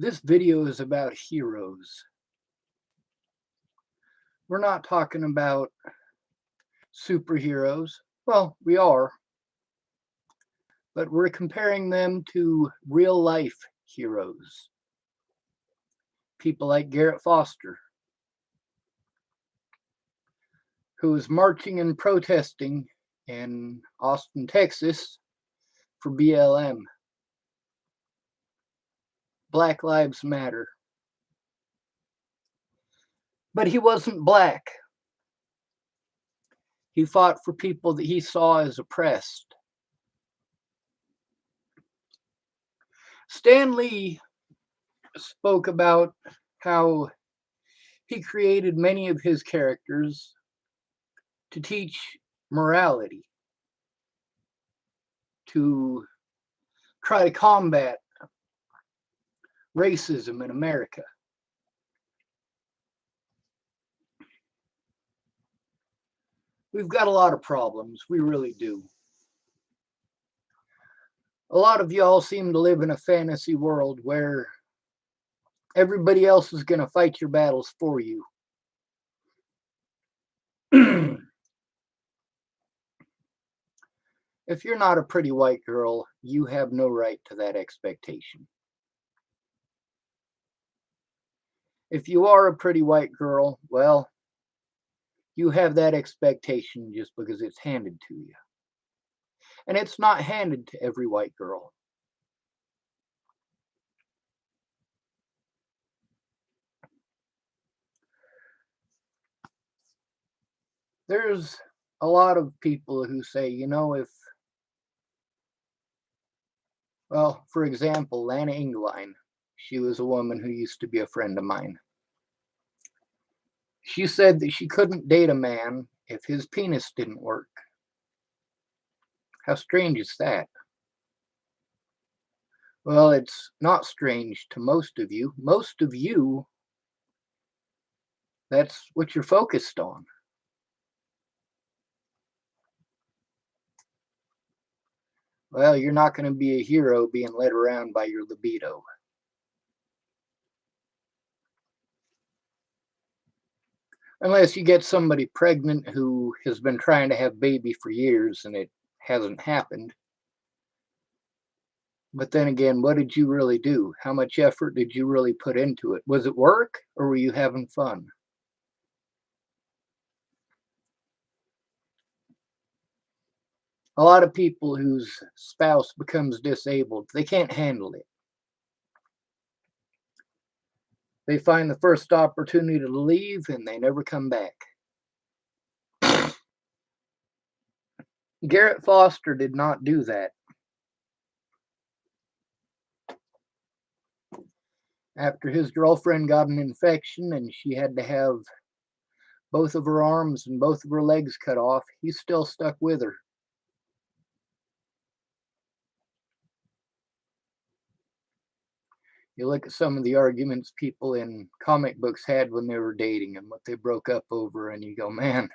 This video is about heroes. We're not talking about superheroes. Well, we are, but we're comparing them to real life heroes. People like Garrett Foster, who was marching and protesting in Austin, Texas for BLM. Black Lives Matter. But he wasn't black. He fought for people that he saw as oppressed. Stan Lee spoke about how he created many of his characters to teach morality, to try to combat racism in America. We've got a lot of problems, we really do. A lot of y'all seem to live in a fantasy world where everybody else is going to fight your battles for you. If you're not a pretty white girl, you have no right to that expectation. If you are a pretty white girl, well, you have that expectation just because it's handed to you. And it's not handed to every white girl. There's a lot of people who say, well, for example, Lana Ingline, she was a woman who used to be a friend of mine. She said that she couldn't date a man if his penis didn't work. How strange is that? Well, it's not strange to most of you. Most of you, that's what you're focused on. Well, you're not going to be a hero being led around by your libido. Unless you get somebody pregnant who has been trying to have a baby for years and it hasn't happened. But then again, what did you really do? How much effort did you really put into it? Was it work or were you having fun? A lot of people whose spouse becomes disabled, they can't handle it. They find the first opportunity to leave and they never come back. Garrett Foster did not do that. After his girlfriend got an infection and she had to have both of her arms and both of her legs cut off, he still stuck with her. You look at some of the arguments people in comic books had when they were dating and what they broke up over, and you go, man,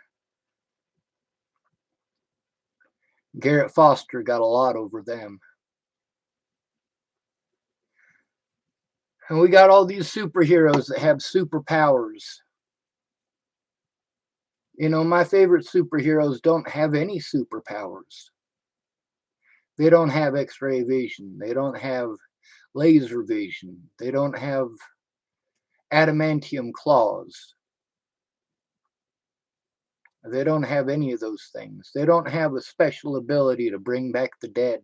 Garrett Foster got a lot over them. And we got all these superheroes that have superpowers. My favorite superheroes don't have any superpowers. They don't have X-ray vision. They don't have laser vision. They don't have adamantium claws. They don't have any of those things. They don't have a special ability to bring back the dead.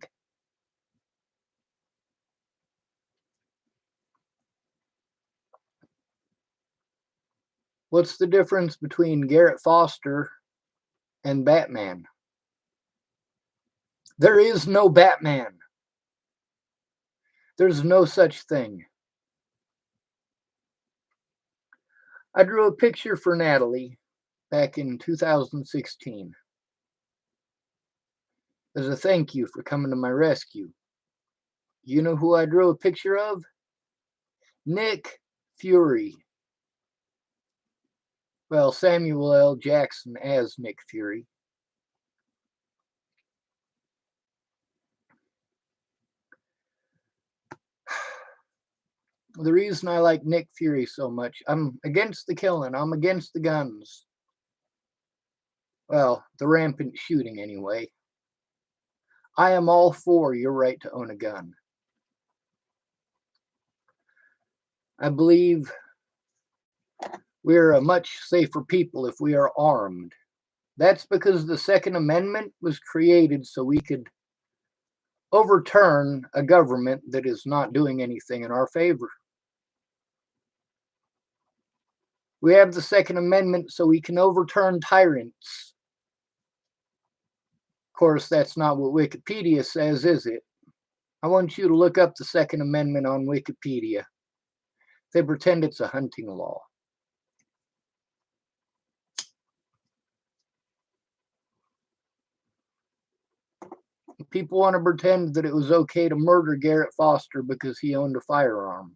What's the difference between Garrett Foster and Batman? There is no Batman. There's no such thing. I drew a picture for Natalie back in 2016 as a thank you for coming to my rescue. You know who I drew a picture of? Nick Fury. Well, Samuel L. Jackson as Nick Fury. The reason I like Nick Fury so much, I'm against the killing, I'm against the guns. Well, the rampant shooting anyway. I am all for your right to own a gun. I believe we're a much safer people if we are armed. That's because the Second Amendment was created so we could overturn a government that is not doing anything in our favor. We have the Second Amendment so we can overturn tyrants. Of course, that's not what Wikipedia says, is it? I want you to look up the Second Amendment on Wikipedia. They pretend it's a hunting law. People want to pretend that it was okay to murder Garrett Foster because he owned a firearm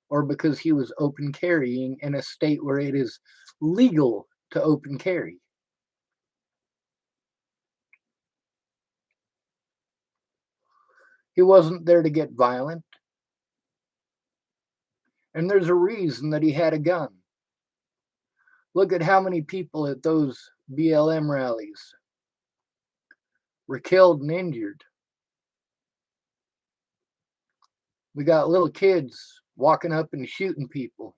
or because he was open carrying in a state where it is legal to open carry. He wasn't there to get violent. And there's a reason that he had a gun. Look at how many people at those BLM rallies were killed and injured. We got little kids walking up and shooting people.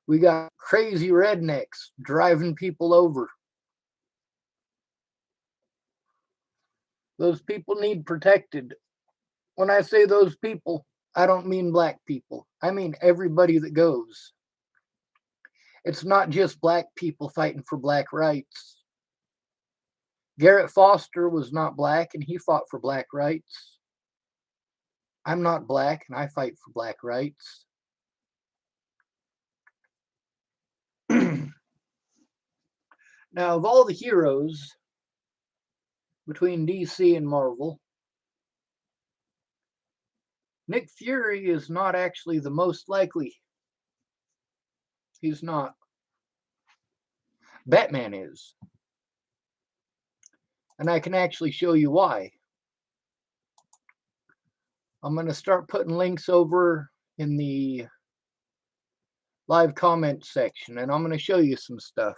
We got crazy rednecks driving people over. Those people need protected. When I say those people, I don't mean black people. I mean everybody that goes. It's not just black people fighting for black rights. Garrett Foster was not black and he fought for black rights. I'm not black and I fight for black rights. Now, of all the heroes between DC and Marvel, Nick Fury is not actually the most likely. He's not. Batman is. And I can actually show you why. I'm going to start putting links over in the live comment section, and I'm going to show you some stuff.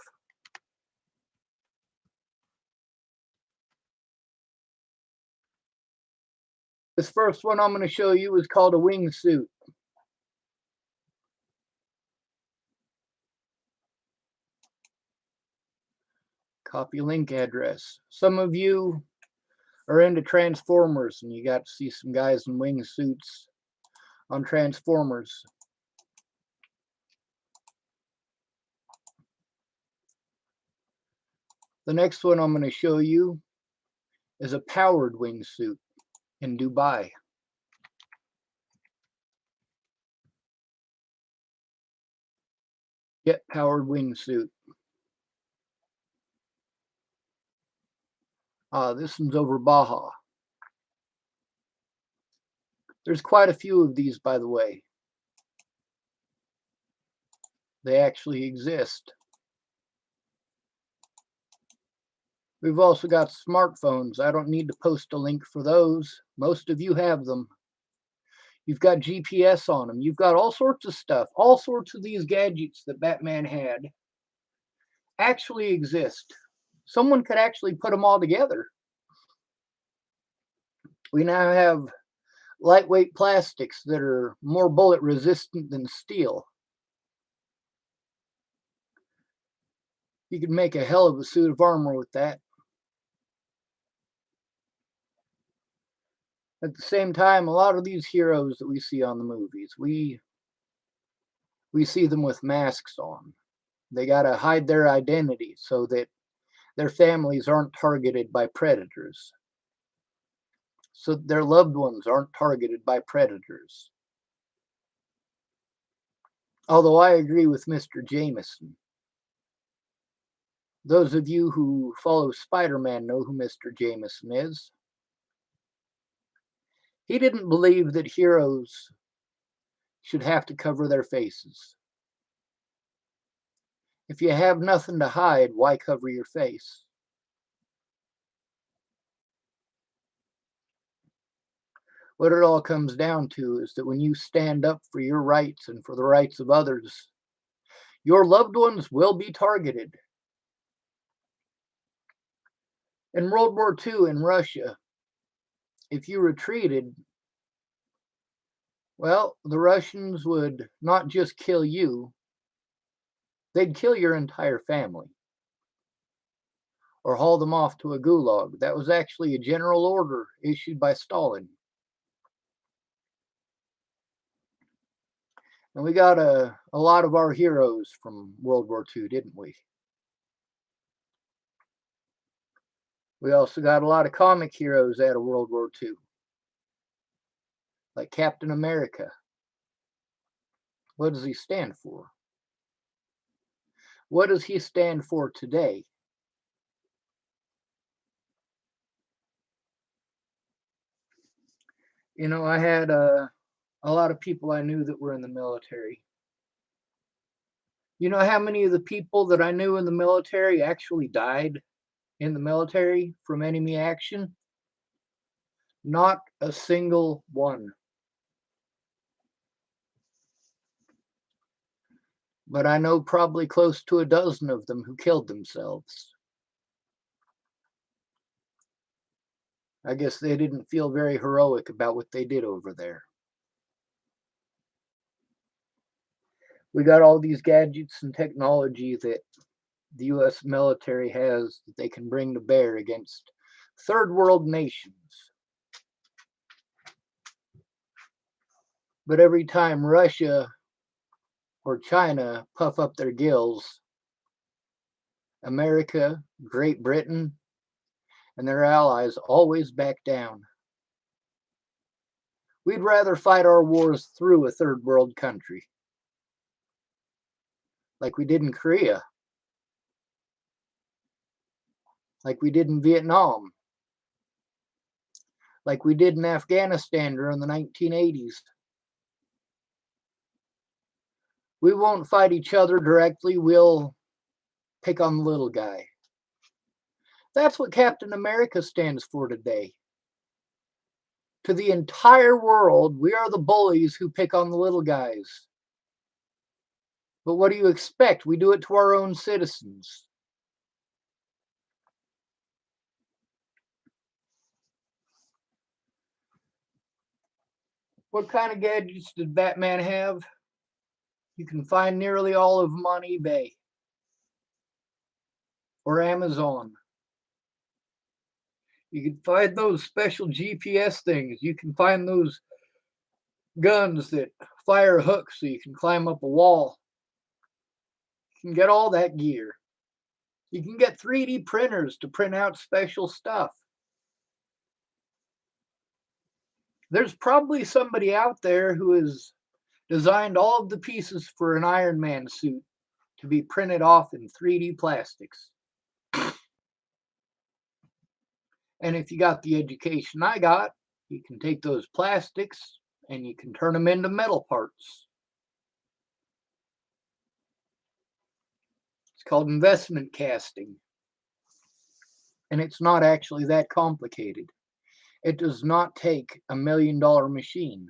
This first one I'm going to show you is called a wingsuit. Copy link address. Some of you are into Transformers and you got to see some guys in wingsuits on Transformers. The next one I'm going to show you is a powered wingsuit in Dubai. Jet powered wingsuit. This one's over Baja. There's quite a few of these, by the way. They actually exist. We've also got smartphones. I don't need to post a link for those. Most of you have them. You've got GPS on them. You've got all sorts of stuff. All sorts of these gadgets that Batman had actually exist. Someone could actually put them all together. We now have lightweight plastics that are more bullet resistant than steel. You could make a hell of a suit of armor with that. At the same time, a lot of these heroes that we see on the movies, we see them with masks on. They got to hide their identity so that their families aren't targeted by predators. So their loved ones aren't targeted by predators. Although I agree with Mr. Jameson. Those of you who follow Spider-Man know who Mr. Jameson is. He didn't believe that heroes should have to cover their faces. If you have nothing to hide, why cover your face? What it all comes down to is that when you stand up for your rights and for the rights of others, your loved ones will be targeted. In World War II in Russia, if you retreated, well, the Russians would not just kill you, they'd kill your entire family or haul them off to a gulag. That was actually a general order issued by Stalin. And we got a lot of our heroes from World War II, didn't we? We also got a lot of comic heroes out of World War II, like Captain America. What does he stand for? What does he stand for today? You know, I had a lot of people I knew that were in the military. You know how many of the people that I knew in the military actually died in the military from enemy action? Not a single one. But I know probably close to a dozen of them who killed themselves. I guess they didn't feel very heroic about what they did over there. We got all these gadgets and technology that the US military has that they can bring to bear against third world nations. But every time Russia or China puff up their gills, America, Great Britain, and their allies always back down. We'd rather fight our wars through a third world country, like we did in Korea, like we did in Vietnam, like we did in Afghanistan during the 1980s. We won't fight each other directly, we'll pick on the little guy. That's what Captain America stands for today. To the entire world, we are the bullies who pick on the little guys. But what do you expect? We do it to our own citizens. What kind of gadgets did Batman have? You can find nearly all of them on eBay or Amazon. You can find those special GPS things. You can find those guns that fire hooks so you can climb up a wall. You can get all that gear. You can get 3D printers to print out special stuff. There's probably somebody out there who has designed all of the pieces for an Iron Man suit to be printed off in 3D plastics. And if you got the education I got, you can take those plastics and you can turn them into metal parts. It's called investment casting. And it's not actually that complicated. It does not take $1 million machine.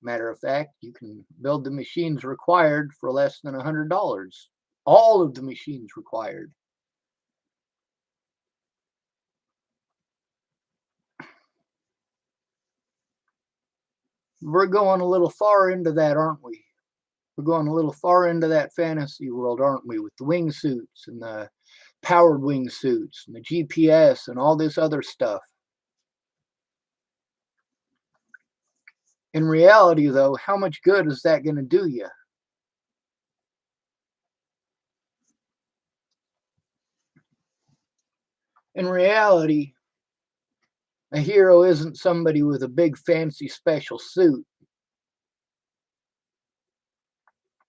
Matter of fact, you can build the machines required for less than $100. All of the machines required. We're going a little far into that, aren't we? We're going a little far into that fantasy world, aren't we? With the wingsuits and the powered wingsuits and the GPS and all this other stuff. In reality, though, how much good is that going to do you? In reality, a hero isn't somebody with a big fancy special suit.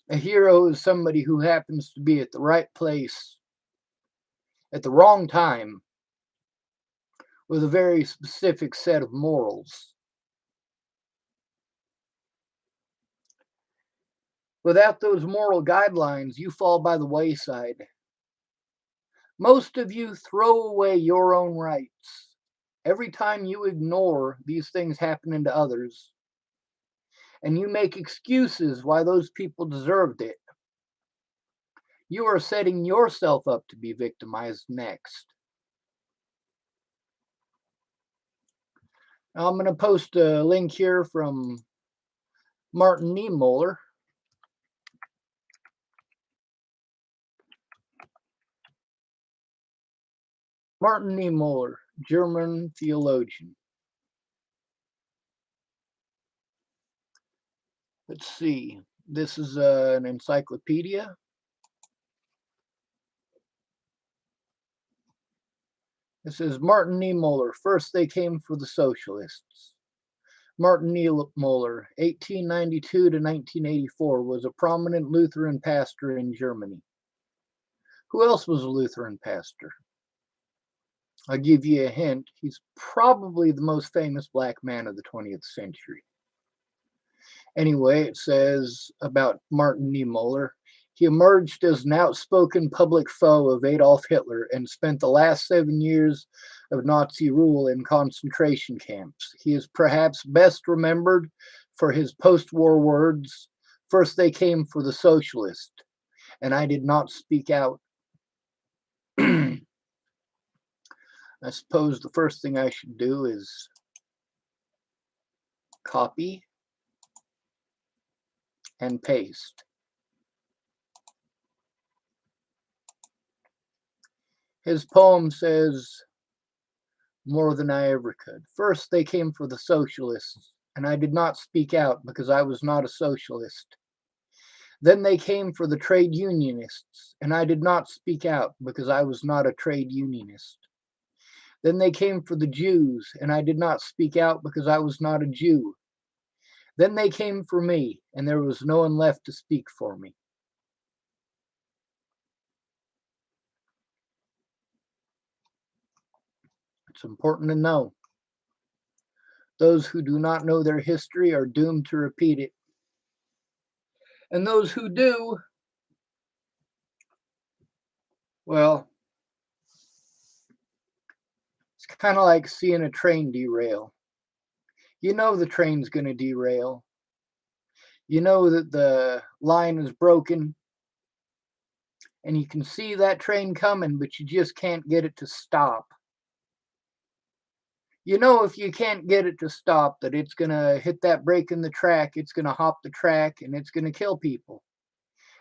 A hero is somebody who happens to be at the right place at the wrong time with a very specific set of morals. Without those moral guidelines, you fall by the wayside. Most of you throw away your own rights Every time you ignore these things happening to others and you make excuses why those people deserved it, you are setting yourself up to be victimized next. Now, I'm going to post a link here from Martini Muller. Martini Muller, German theologian. Let's see. This is an encyclopedia. It says Martini Muller. First they came for the socialists. Martini Muller, 1892 to 1984, was a prominent Lutheran pastor in Germany. Who else was a Lutheran pastor? I'll give you a hint. He's probably the most famous black man of the 20th century. Anyway, it says about Martini Muller. He emerged as an outspoken public foe of Adolf Hitler and spent the last 7 years of Nazi rule in concentration camps. He is perhaps best remembered for his post-war words, "First they came for the socialist, and I did not speak out." I suppose the first thing I should do is copy and paste. His poem says more than I ever could. First, they came for the socialists, and I did not speak out because I was not a socialist. Then they came for the trade unionists, and I did not speak out because I was not a trade unionist. Then they came for the Jews, and I did not speak out because I was not a Jew. Then they came for me, and there was no one left to speak for me. It's important to know. Those who do not know their history are doomed to repeat it. And those who do, well, it's kind of like seeing a train derail. You know the train's going to derail. You know that the line is broken. And you can see that train coming, but you just can't get it to stop. You know, if you can't get it to stop, that it's going to hit that break in the track, it's going to hop the track, and it's going to kill people.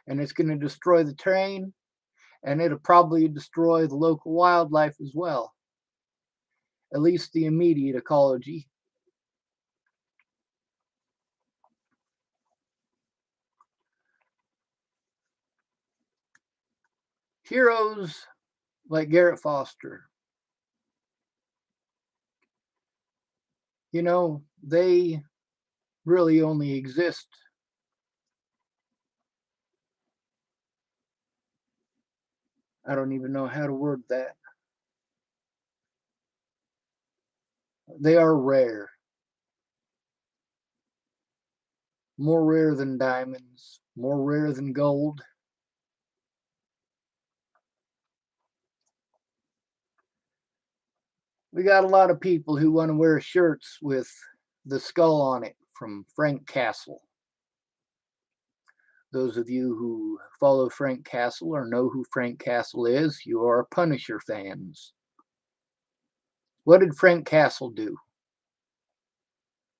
And it's going to destroy the train, and it'll probably destroy the local wildlife as well. At least the immediate ecology. Heroes like Garrett Foster, you know, they really only exist I don't even know how to word that. They are rare. More rare than diamonds, more rare than gold. We got a lot of people who want to wear shirts with the skull on it from Frank Castle. Those of you who follow Frank Castle or know who Frank Castle is, you are Punisher fans. What did Frank Castle do?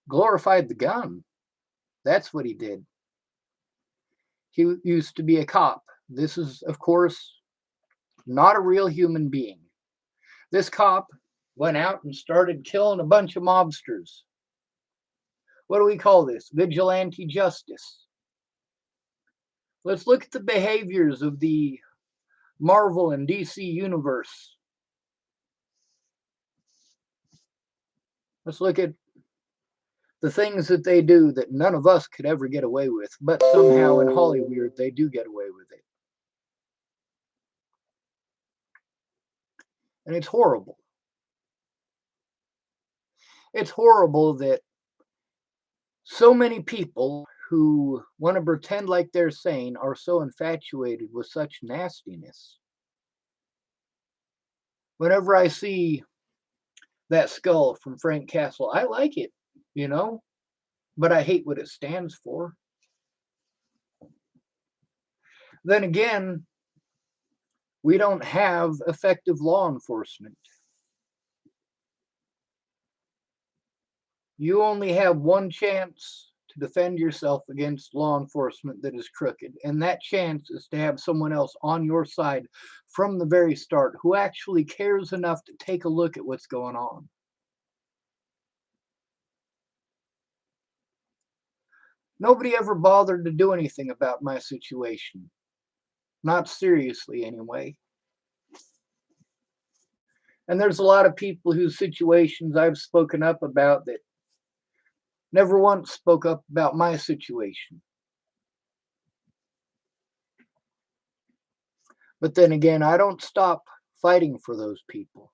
Glorified the gun. That's what he did. He used to be a cop. This is, of course, not a real human being. This cop went out and started killing a bunch of mobsters. What do we call this? Vigilante justice. Let's look at the behaviors of the Marvel and DC universe. Let's look at the things that they do that none of us could ever get away with, but somehow in Hollywood they do get away with it. And it's horrible. It's horrible that so many people who want to pretend like they're sane are so infatuated with such nastiness. Whenever I see that skull from Frank Castle. I like it, you know, but I hate what it stands for. Then again, we don't have effective law enforcement. You only have one chance to defend yourself against law enforcement that is crooked, and that chance is to have someone else on your side from the very start who actually cares enough to take a look at what's going on. Nobody ever bothered to do anything about my situation. Not seriously, anyway. And there's a lot of people whose situations I've spoken up about that never once spoke up about my situation. But then again, I don't stop fighting for those people.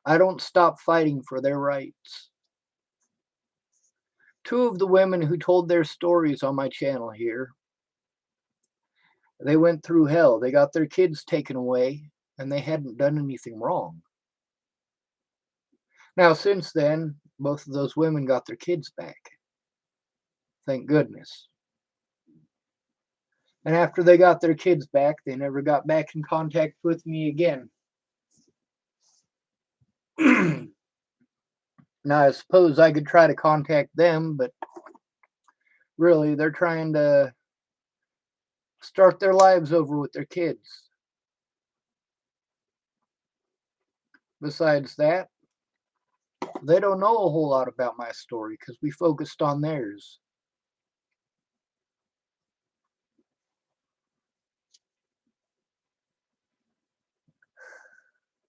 I don't stop fighting for their rights. Two of the women who told their stories on my channel here, they went through hell. They got their kids taken away, and they hadn't done anything wrong. Now, since then, both of those women got their kids back. Thank goodness. And after they got their kids back, they never got back in contact with me again. Now, I suppose I could try to contact them, but really, they're trying to start their lives over with their kids. Besides that, they don't know a whole lot about my story because we focused on theirs.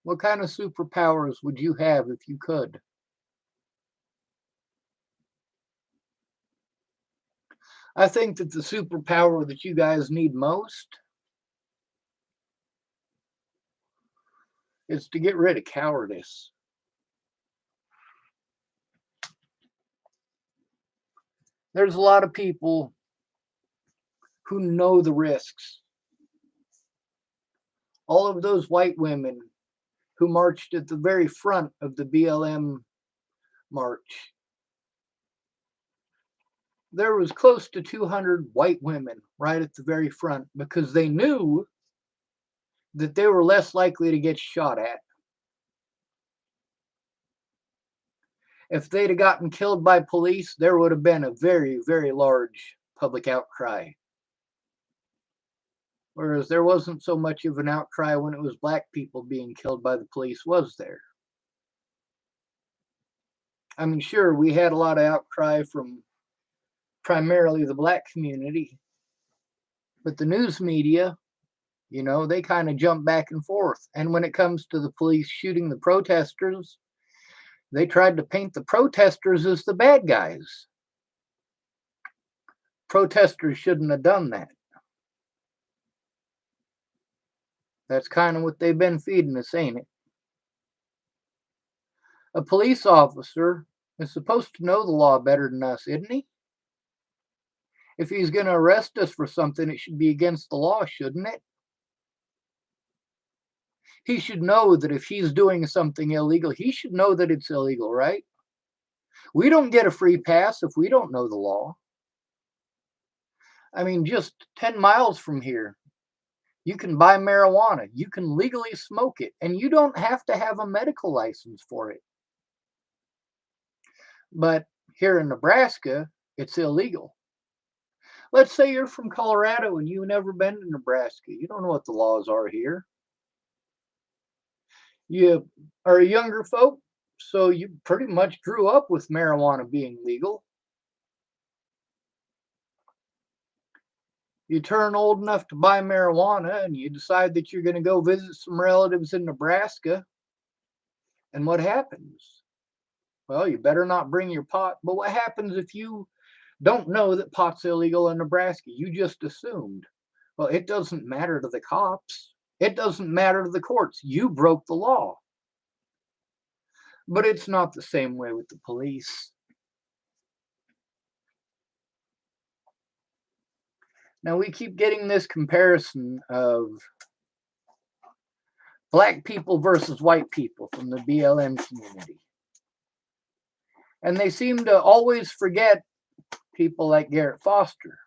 What kind of superpowers would you have if you could? I think that the superpower that you guys need most is to get rid of cowardice. There's a lot of people who know the risks. All of those white women who marched at the very front of the BLM march. There was close to 200 white women right at the very front because they knew that they were less likely to get shot at. If they'd have gotten killed by police, there would have been a very, very large public outcry. Whereas there wasn't so much of an outcry when it was black people being killed by the police, was there? I mean, sure, we had a lot of outcry from primarily the black community, but the news media, you know, they kind of jump back and forth. And when it comes to the police shooting the protesters, they tried to paint the protesters as the bad guys. Protesters shouldn't have done that. That's kind of what they've been feeding us, ain't it? A police officer is supposed to know the law better than us, isn't he? If he's going to arrest us for something, it should be against the law, shouldn't it? He should know that if he's doing something illegal, he should know that it's illegal, right? We don't get a free pass if we don't know the law. I mean, just 10 miles from here, you can buy marijuana. You can legally smoke it, and you don't have to have a medical license for it. But here in Nebraska, it's illegal. Let's say you're from Colorado and you've never been to Nebraska. You don't know what the laws are here. You are a younger folk, so you pretty much grew up with marijuana being legal. You turn old enough to buy marijuana and you decide that you're going to go visit some relatives in Nebraska. And what happens? Well, you better not bring your pot. But what happens if you don't know that pot's illegal in Nebraska? You just assumed. Well, it doesn't matter to the cops. It doesn't matter to the courts. You broke the law. But it's not the same way with the police. Now, we keep getting this comparison of Black people versus white people from the BLM community. And they seem to always forget people like Garrett Foster.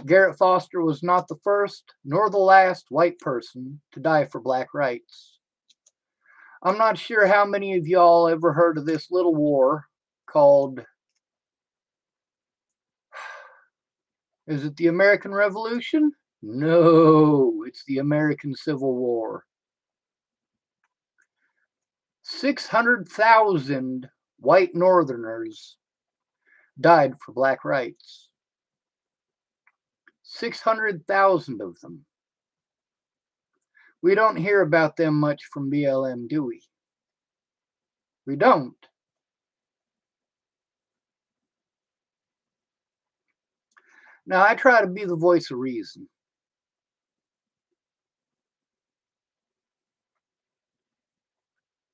Garrett Foster was not the first nor the last white person to die for black rights. I'm not sure how many of y'all ever heard of this little war called, is it the American Revolution? No, it's the American Civil War. 600,000 white Northerners died for black rights. 600,000 of them. We don't hear about them much from BLM, do we? We don't. Now, I try to be the voice of reason.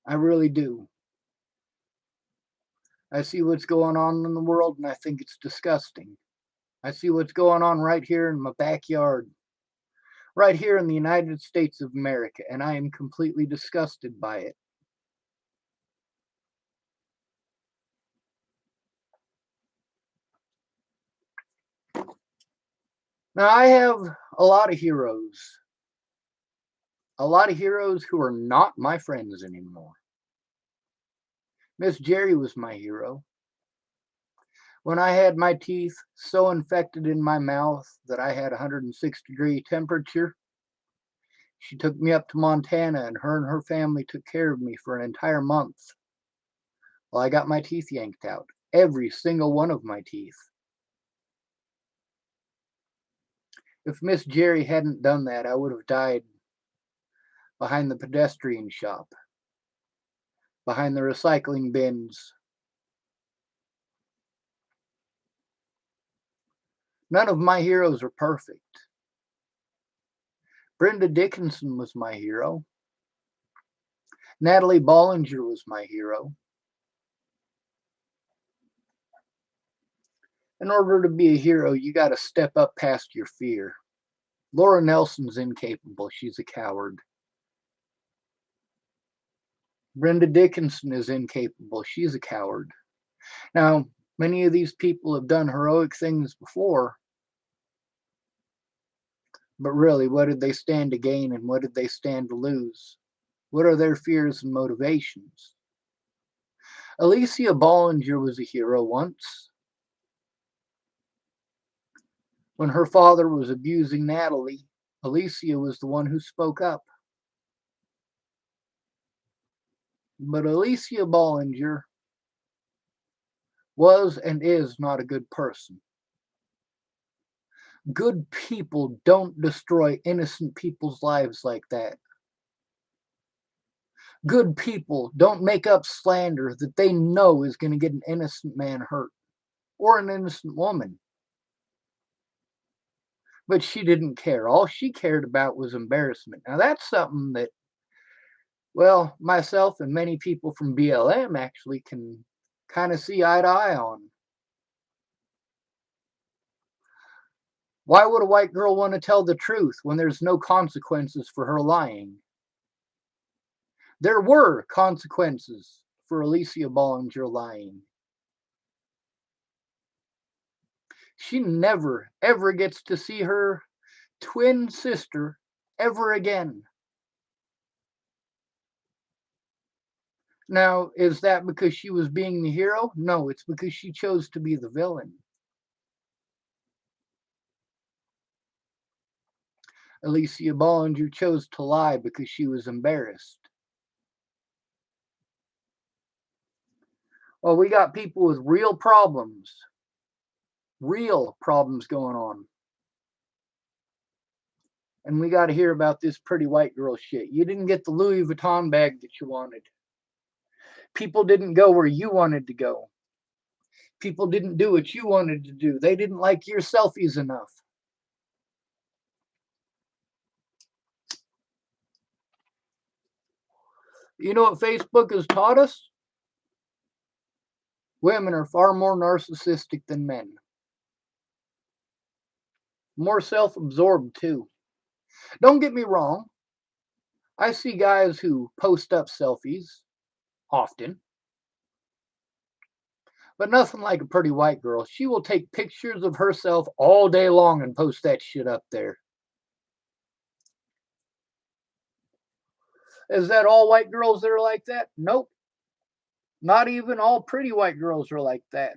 I really do. I see what's going on in the world and I think it's disgusting. I see what's going on right here in my backyard, right here in the United States of America, and I am completely disgusted by it. Now, I have a lot of heroes. A lot of heroes who are not my friends anymore. Miss Jerry was my hero. When I had my teeth so infected in my mouth that I had 106-degree temperature, she took me up to Montana and her family took care of me for an entire month while I got my teeth yanked out. Every single one of my teeth. If Miss Jerry hadn't done that, I would have died behind the pedestrian shop, behind the recycling bins. None of my heroes are perfect. Brenda Dickinson was my hero. Natalie Bollinger was my hero. In order to be a hero, you got to step up past your fear. Laura Nelson's incapable. She's a coward. Brenda Dickinson is incapable. She's a coward. Now, many of these people have done heroic things before, but really, what did they stand to gain and what did they stand to lose? What are their fears and motivations? Alicia Bollinger was a hero once. When her father was abusing Natalie, Alicia was the one who spoke up. But Alicia Bollinger was and is not a good person. Good people don't destroy innocent people's lives like that. Good people don't make up slander that they know is going to get an innocent man hurt or an innocent woman. But she didn't care. All she cared about was embarrassment. Now, that's something that, well, myself and many people from BLM actually can kind of see eye to eye on. Why would a white girl want to tell the truth when there's no consequences for her lying? There were consequences for Alicia Bollinger lying. She never, ever gets to see her twin sister ever again. Now, is that because she was being the hero? No, it's because she chose to be the villain. Alicia Bollinger chose to lie because she was embarrassed. Well, we got people with real problems going on. And we got to hear about this pretty white girl shit. You didn't get the Louis Vuitton bag that you wanted. People didn't go where you wanted to go. People didn't do what you wanted to do. They didn't like your selfies enough. You know what Facebook has taught us? Women are far more narcissistic than men. More self-absorbed, too. Don't get me wrong. I see guys who post up selfies often, but nothing like a pretty white girl. She will take pictures of herself all day long and post that shit up there. Is that all white girls that are like that? Nope. Not even all pretty white girls are like that.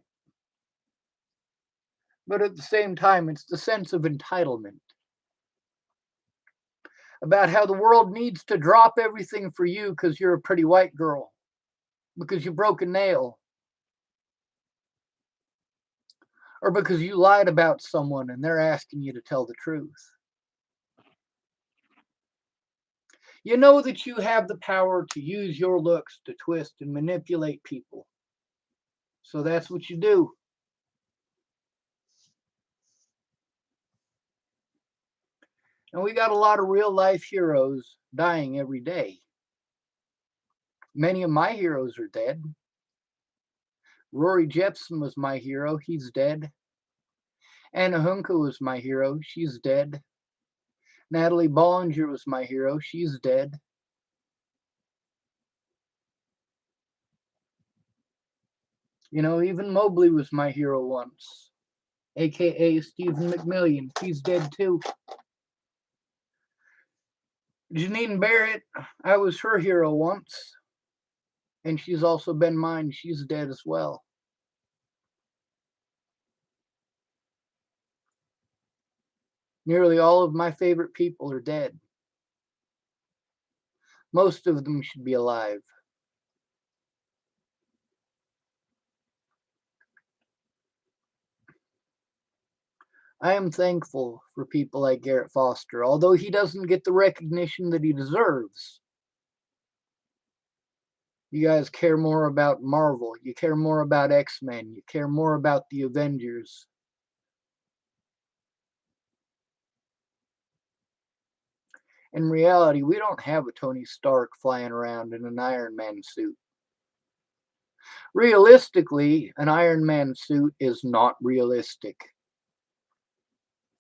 But at the same time, it's the sense of entitlement about how the world needs to drop everything for you because you're a pretty white girl, because you broke a nail, or because you lied about someone and they're asking you to tell the truth. You know that you have the power to use your looks to twist and manipulate people. So that's what you do. And we got a lot of real life heroes dying every day. Many of my heroes are dead. Rory Jepsen was my hero. He's dead. Anna Hunka was my hero. She's dead. Natalie Bollinger was my hero. She's dead. You know, even Mobley was my hero once, aka Stephen McMillian. He's dead too. Janine Barrett, I was her hero once, and she's also been mine. She's dead as well. Nearly all of my favorite people are dead. Most of them should be alive. I am thankful for people like Garrett Foster, although he doesn't get the recognition that he deserves. You guys care more about Marvel, you care more about X-Men, you care more about the Avengers. In reality, we don't have a Tony Stark flying around in an Iron Man suit. Realistically, an Iron Man suit is not realistic.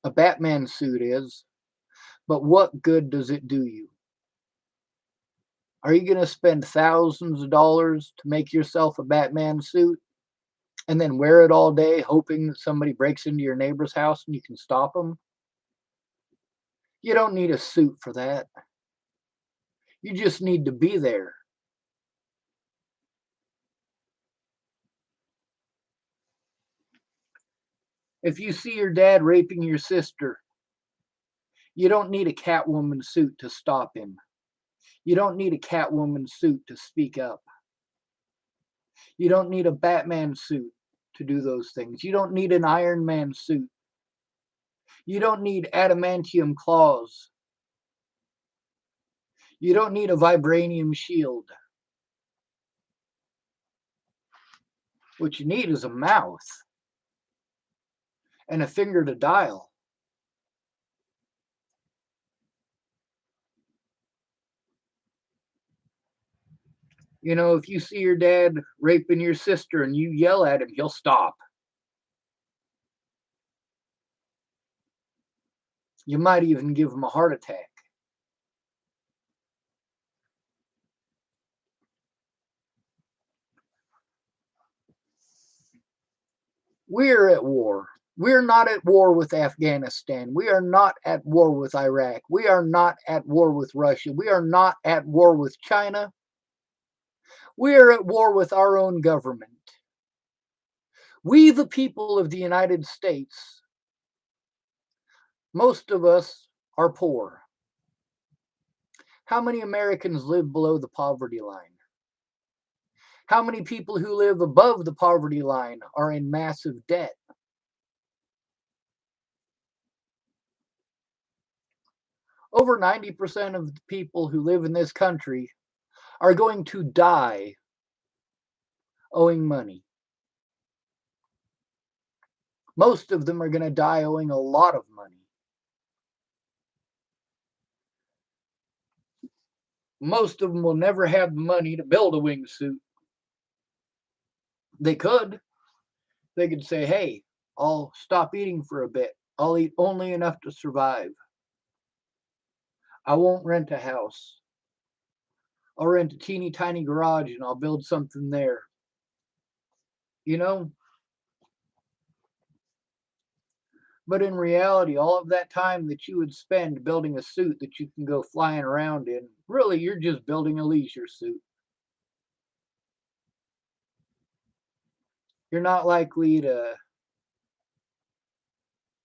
A Batman suit is, but what good does it do you? Are you going to spend thousands of dollars to make yourself a Batman suit and then wear it all day hoping that somebody breaks into your neighbor's house and you can stop them? You don't need a suit for that. You just need to be there. If you see your dad raping your sister, you don't need a Catwoman suit to stop him. You don't need a Catwoman suit to speak up. You don't need a Batman suit to do those things. You don't need an Iron Man suit. You don't need adamantium claws. You don't need a vibranium shield. What you need is a mouth and a finger to dial. You know, if you see your dad raping your sister and you yell at him, he'll stop. You might even give him a heart attack. We're at war. We're not at war with Afghanistan. We are not at war with Iraq. We are not at war with Russia. We are not at war with China. We are at war with our own government. We, the people of the United States, most of us are poor. How many Americans live below the poverty line? How many people who live above the poverty line are in massive debt? Over 90% of the people who live in this country are going to die owing money. Most of them are going to die owing a lot of money. Most of them will never have the money to build a wingsuit. They could. They could say, hey, I'll stop eating for a bit. I'll eat only enough to survive. I won't rent a house. I'll rent a teeny tiny garage and I'll build something there. You know? But in reality, all of that time that you would spend building a suit that you can go flying around in, really, you're just building a leisure suit. You're not likely to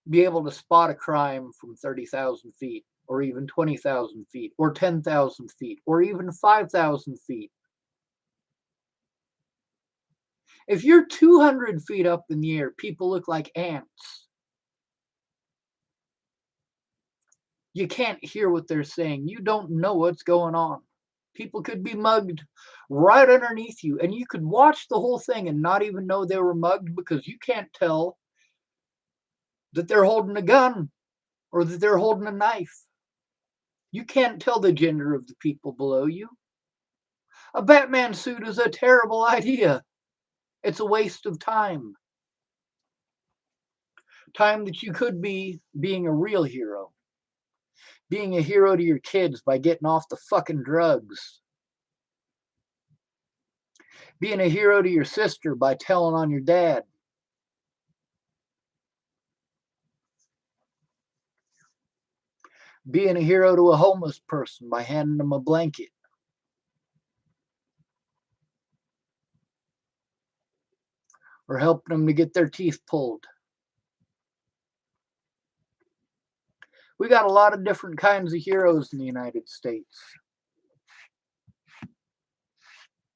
be able to spot a crime from 30,000 feet, or even 20,000 feet, or 10,000 feet, or even 5,000 feet. If you're 200 feet up in the air, people look like ants. You can't hear what they're saying. You don't know what's going on. People could be mugged right underneath you, and you could watch the whole thing and not even know they were mugged because you can't tell that they're holding a gun or that they're holding a knife. You can't tell the gender of the people below you. A Batman suit is a terrible idea. It's a waste of time. Time that you could be being a real hero. Being a hero to your kids by getting off the fucking drugs. Being a hero to your sister by telling on your dad. Being a hero to a homeless person by handing them a blanket. Or helping them to get their teeth pulled. We got a lot of different kinds of heroes in the United States.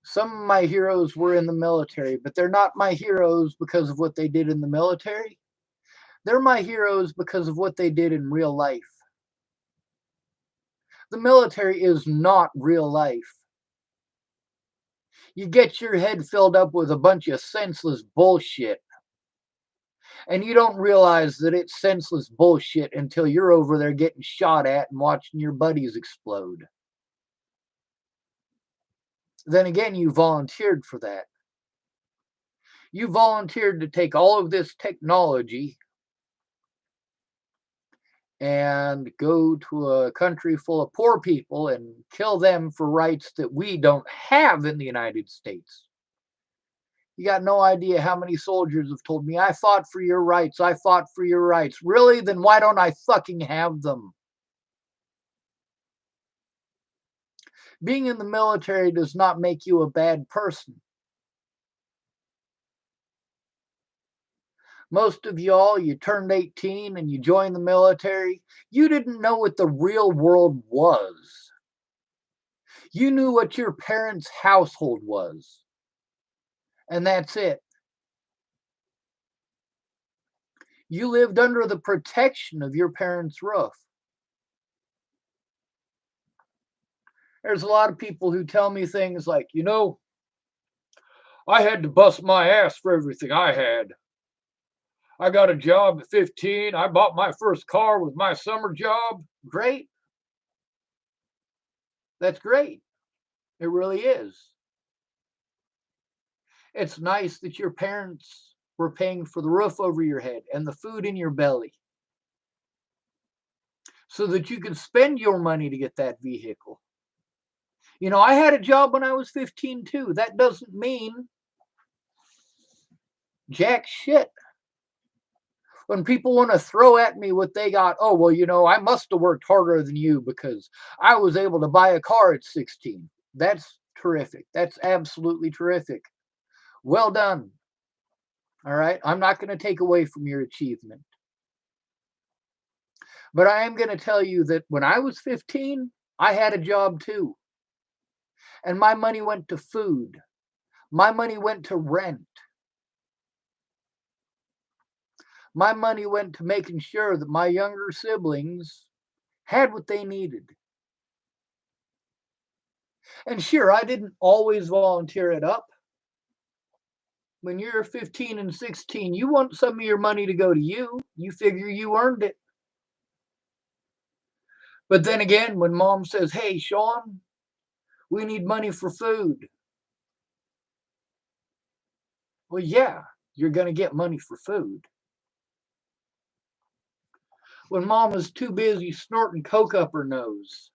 Some of my heroes were in the military, but they're not my heroes because of what they did in the military. They're my heroes because of what they did in real life. The military is not real life. You get your head filled up with a bunch of senseless bullshit. And you don't realize that it's senseless bullshit until you're over there getting shot at and watching your buddies explode. Then again, you volunteered for that. You volunteered to take all of this technology and go to a country full of poor people and kill them for rights that we don't have in the United States. You got no idea how many soldiers have told me, I fought for your rights. I fought for your rights. Really? Then why don't I fucking have them? Being in the military does not make you a bad person. Most of y'all, you turned 18 and you joined the military. You didn't know what the real world was. You knew what your parents' household was. And that's it. You lived under the protection of your parents' roof. There's a lot of people who tell me things like, I had to bust my ass for everything I had. I got a job at 15. I bought my first car with my summer job. Great. That's great. It really is. It's nice that your parents were paying for the roof over your head and the food in your belly so that you could spend your money to get that vehicle. I had a job when I was 15 too. That doesn't mean jack shit. When people want to throw at me what they got, oh, well, I must have worked harder than you because I was able to buy a car at 16. That's terrific. That's absolutely terrific. Well done. All right. I'm not going to take away from your achievement. But I am going to tell you that when I was 15, I had a job too. And my money went to food. My money went to rent. My money went to making sure that my younger siblings had what they needed. And sure, I didn't always volunteer it up. When you're 15 and 16, you want some of your money to go to you. You figure you earned it. But then again, when mom says, hey, Sean, we need money for food. Well, yeah, you're going to get money for food. When mom is too busy snorting coke up her nose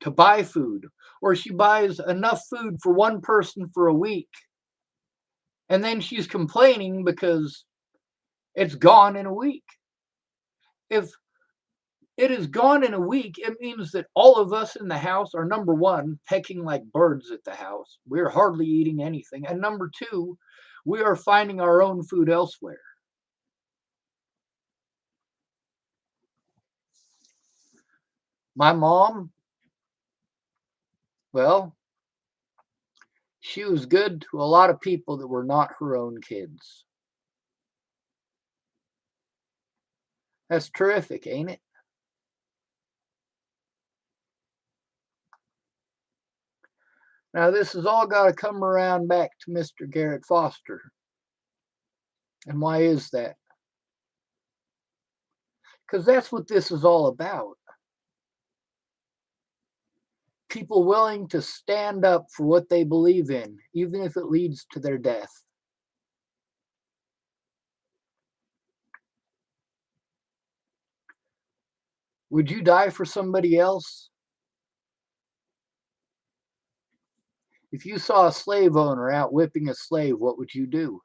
to buy food, or she buys enough food for one person for a week, and then she's complaining because it's gone in a week. If it is gone in a week, it means that all of us in the house are, number one, pecking like birds at the house. We're hardly eating anything. And number two, we are finding our own food elsewhere. My mom, well, she was good to a lot of people that were not her own kids. That's terrific, ain't it? Now, this has all got to come around back to Mr. Garrett Foster. And why is that? Because that's what this is all about. People willing to stand up for what they believe in, even if it leads to their death. Would you die for somebody else? If you saw a slave owner out whipping a slave, what would you do?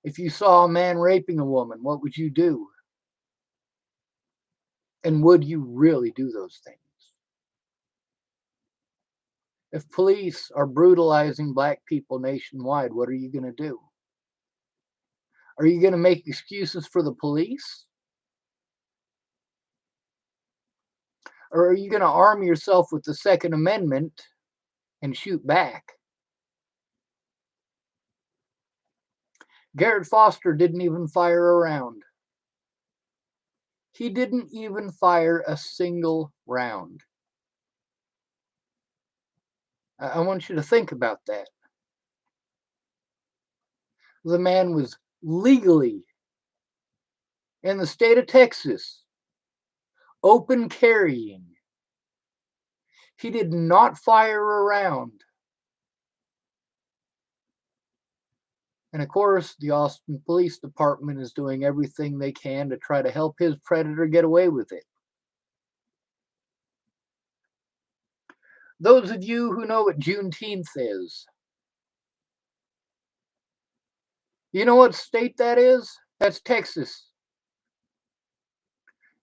If you saw a man raping a woman, what would you do? And would you really do those things? If police are brutalizing black people nationwide, what are you going to do? Are you going to make excuses for the police? Or are you going to arm yourself with the Second Amendment and shoot back? Garrett Foster didn't even fire a round. He didn't even fire a single round. I want you to think about that. The man was legally in the state of Texas, open carrying. He did not fire a round. And of course, the Austin Police Department is doing everything they can to try to help his predator get away with it. Those of you who know what Juneteenth is, you know what state that is? That's Texas.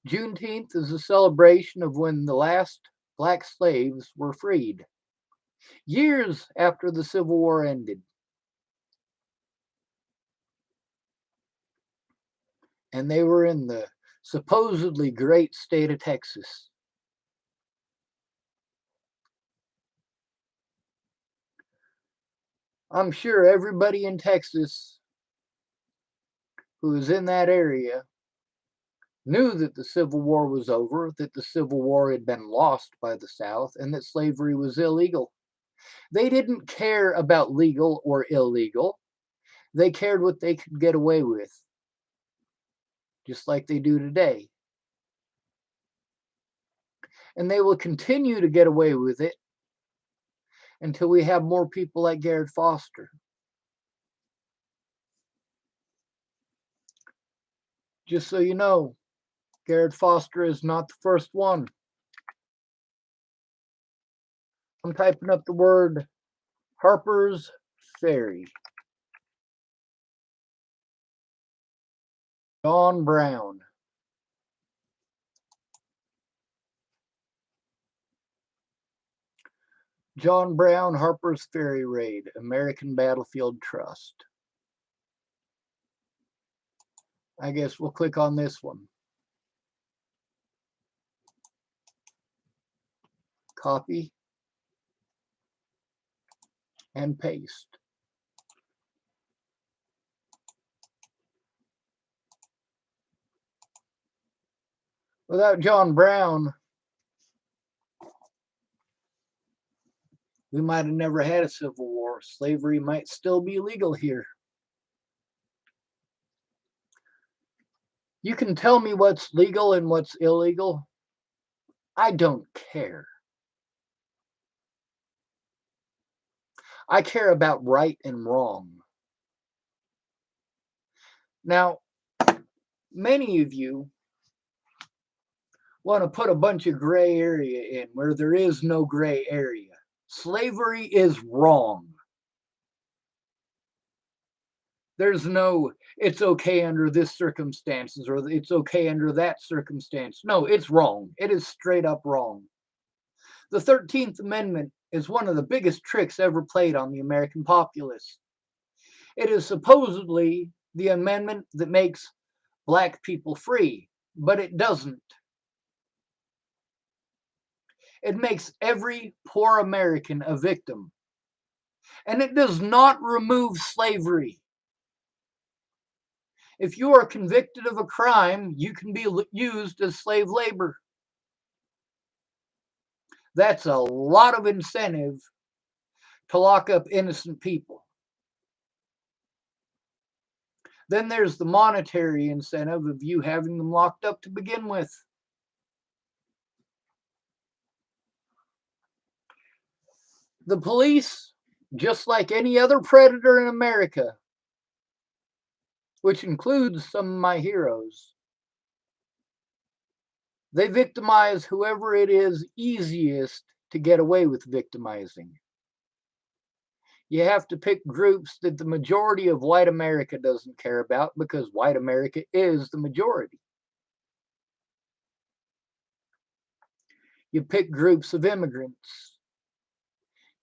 Juneteenth is a celebration of when the last black slaves were freed, years after the Civil War ended. And they were in the supposedly great state of Texas. I'm sure everybody in Texas who was in that area knew that the Civil War was over, that the Civil War had been lost by the South, and that slavery was illegal. They didn't care about legal or illegal. They cared what they could get away with, just like they do today. And they will continue to get away with it until we have more people like Garrett Foster. Just so you know, Garrett Foster is not the first one. I'm typing up the word Harper's Ferry. John Brown. John Brown, Harper's Ferry Raid, American Battlefield Trust. I guess we'll click on this one. Copy and paste. Without John Brown, we might have never had a civil war. Slavery might still be legal here. You can tell me what's legal and what's illegal. I don't care. I care about right and wrong. Now, many of you want to put a bunch of gray area in where there is no gray area. Slavery is wrong. There's no, it's okay under this circumstances or it's okay under that circumstance. No, it's wrong. It is straight up wrong. The 13th Amendment is one of the biggest tricks ever played on the American populace. It is supposedly the amendment that makes black people free, but it doesn't. It makes every poor American a victim. And it does not remove slavery. If you are convicted of a crime, you can be used as slave labor. That's a lot of incentive to lock up innocent people. Then there's the monetary incentive of you having them locked up to begin with. The police, just like any other predator in America, which includes some of my heroes, they victimize whoever it is easiest to get away with victimizing. You have to pick groups that the majority of white America doesn't care about because white America is the majority. You pick groups of immigrants.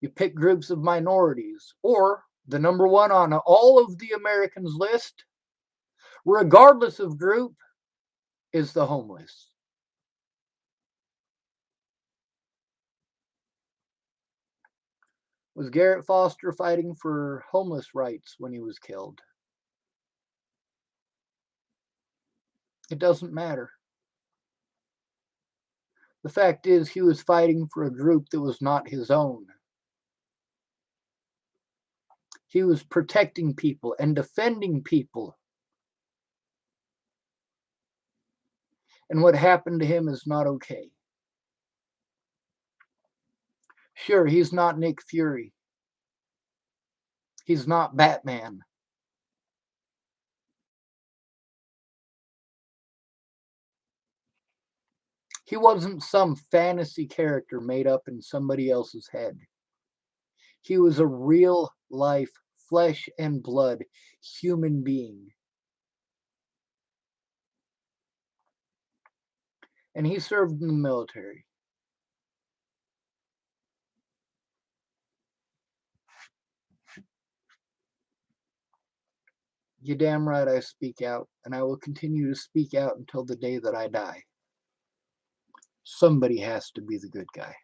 You pick groups of minorities. Or the number one on all of the Americans list, regardless of group, is the homeless. Was Garrett Foster fighting for homeless rights when he was killed? It doesn't matter. The fact is, he was fighting for a group that was not his own. He was protecting people and defending people. And what happened to him is not okay. Sure, he's not Nick Fury. He's not Batman. He wasn't some fantasy character made up in somebody else's head. He was a real life, flesh and blood human being. And he served in the military. You're damn right I speak out, and I will continue to speak out until the day that I die. Somebody has to be the good guy.